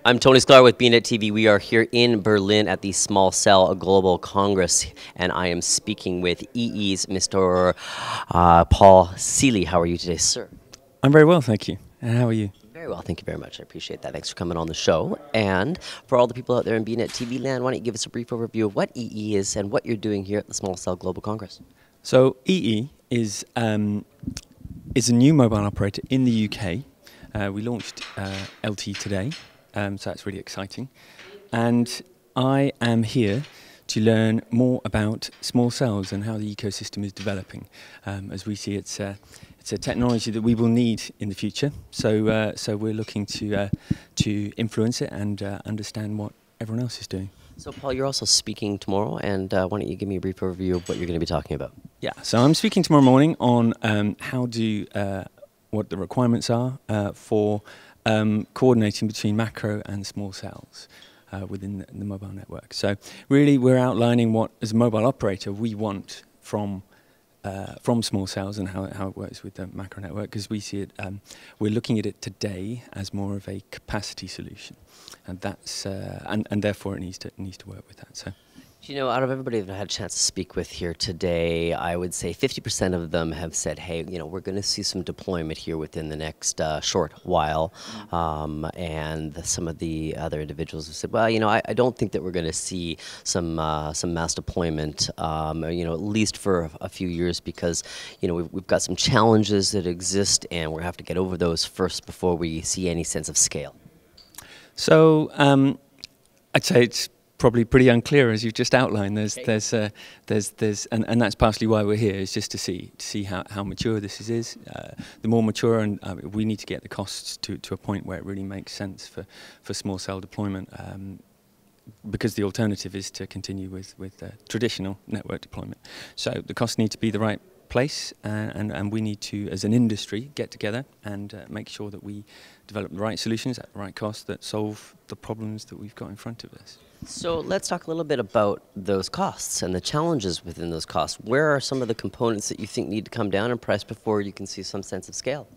I'm Tony Sklar with bnetTV. We are here in Berlin at the Small Cell Global Congress, and I am speaking with EE's Mr. Paul Ceely. How are you today, sir? I'm very well, thank you. And how are you? Very well, thank you very much. I appreciate that. Thanks for coming on the show. And for all the people out there in bnetTV land, why don't you give us a brief overview of what EE is and what you're doing here at the Small Cell Global Congress? So EE is a new mobile operator in the UK. We launched LTD today, so that's really exciting. And I am here to learn more about small cells and how the ecosystem is developing. As we see, it's a technology that we will need in the future. So we're looking to influence it and understand what everyone else is doing. So, Paul, you're also speaking tomorrow, and why don't you give me a brief overview of what you're going to be talking about? Yeah, so I'm speaking tomorrow morning on what the requirements are for coordinating between macro and small cells within the mobile network. So really we're outlining what, as a mobile operator, we want from small cells and how it works with the macro network, because we see it, we're looking at it today as more of a capacity solution, and that's and therefore it needs to work with that. So. You know, out of everybody that I had a chance to speak with here today, I would say 50% of them have said, hey, you know, we're going to see some deployment here within the next short while. And some of the other individuals have said, well, you know, I don't think that we're going to see some mass deployment, you know, at least for a few years, because, you know, we've got some challenges that exist and we'll have to get over those first before we see any sense of scale. So I'd say it's probably pretty unclear, as you've just outlined. There's and that's partially why we're here, is just to see how mature this is. The more mature, and we need to get the costs to a point where it really makes sense for small cell deployment, because the alternative is to continue with traditional network deployment. So the costs need to be the right place, and we need to, as an industry, get together and make sure that we develop the right solutions at the right cost that solve the problems that we've got in front of us. So let's talk a little bit about those costs and the challenges within those costs. Where are some of the components that you think need to come down in price before you can see some sense of scale?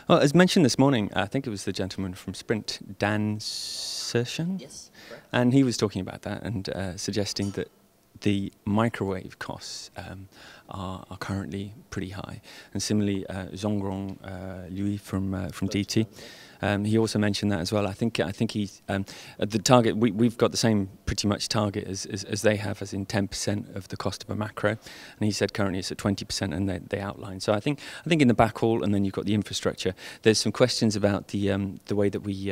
Well, as mentioned this morning, I think it was the gentleman from Sprint, Dan Sershan? Yes, correct. And he was talking about that and suggesting that the microwave costs are currently pretty high. And similarly, Zhongrong Lui from DT, he also mentioned that as well. I think he's the target. We've got the same pretty much target as they have, as in 10% of the cost of a macro, and he said currently it's at 20%, and they outlined. So I think in the backhaul, and then you've got the infrastructure. There's some questions about the way that we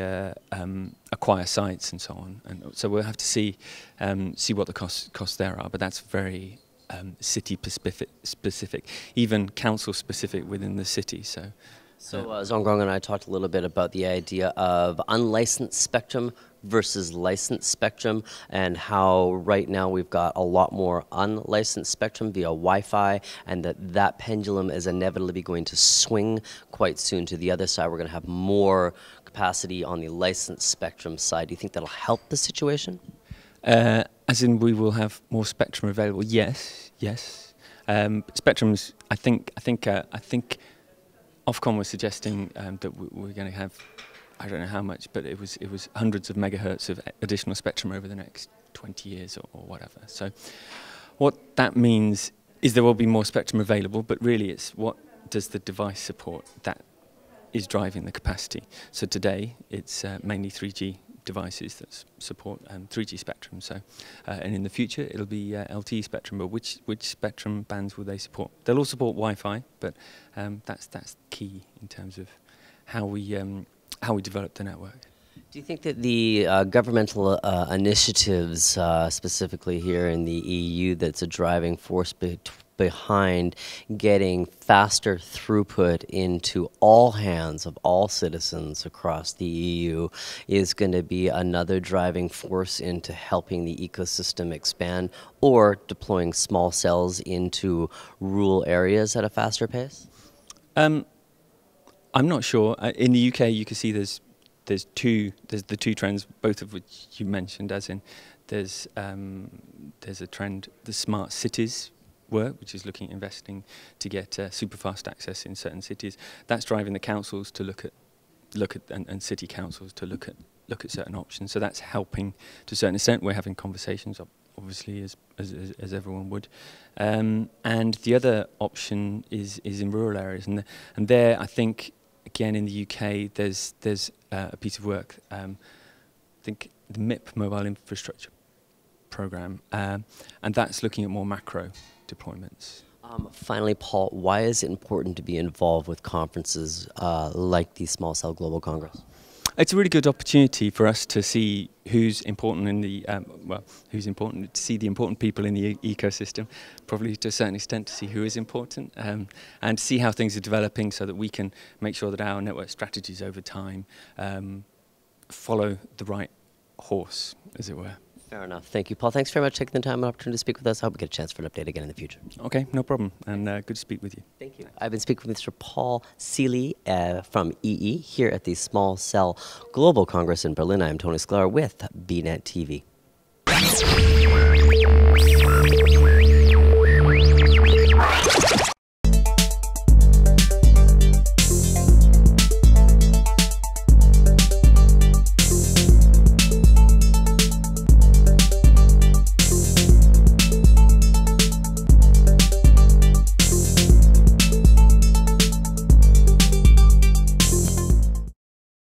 acquire sites and so on, and so we'll have to see what the costs there are. But that's very city specific, even council specific within the city. So Zhongrong and I talked a little bit about the idea of unlicensed spectrum versus licensed spectrum, and how right now we've got a lot more unlicensed spectrum via Wi-Fi, and that pendulum is inevitably going to swing quite soon to the other side. We're going to have more capacity on the licensed spectrum side. Do you think that'll help the situation? As in, we will have more spectrum available. Yes. Spectrums. I think Ofcom was suggesting that we're going to have, I don't know how much, but it was hundreds of megahertz of additional spectrum over the next 20 years or whatever. So what that means is there will be more spectrum available, but really it's what does the device support that is driving the capacity. So today it's mainly 3G devices that support 3G spectrum. So, and in the future it'll be LTE spectrum. But which spectrum bands will they support? They'll all support Wi-Fi, but that's key in terms of how we develop the network. Do you think that the governmental initiatives, specifically here in the EU, that's a driving force behind getting faster throughput into all hands of all citizens across the EU, is going to be another driving force into helping the ecosystem expand, or deploying small cells into rural areas at a faster pace? I'm not sure. In the UK, you can see there's the two trends, both of which you mentioned, as in there's a trend, the smart cities work, which is looking at investing to get super fast access in certain cities. That's driving the councils to look at and city councils to look at look at certain options. So that's helping to a certain extent. We're having conversations, obviously, as everyone would. And the other option is in rural areas, and there I think again in the UK there's a piece of work. I think the MIP Mobile Infrastructure Programme, and that's looking at more macro deployments. Finally, Paul, why is it important to be involved with conferences like the Small Cell Global Congress? It's a really good opportunity for us to see who's important in the who's important, to see the important people in the ecosystem, probably to a certain extent to see who is important, and see how things are developing, so that we can make sure that our network strategies over time follow the right horse, as it were. Fair enough. Thank you, Paul. Thanks very much for taking the time and opportunity to speak with us. I hope we get a chance for an update again in the future. Okay, no problem, and good to speak with you. Thank you. I've been speaking with Mr. Paul Ceely from EE here at the Small Cell Global Congress in Berlin. I'm Tony Sklar with bnetTV.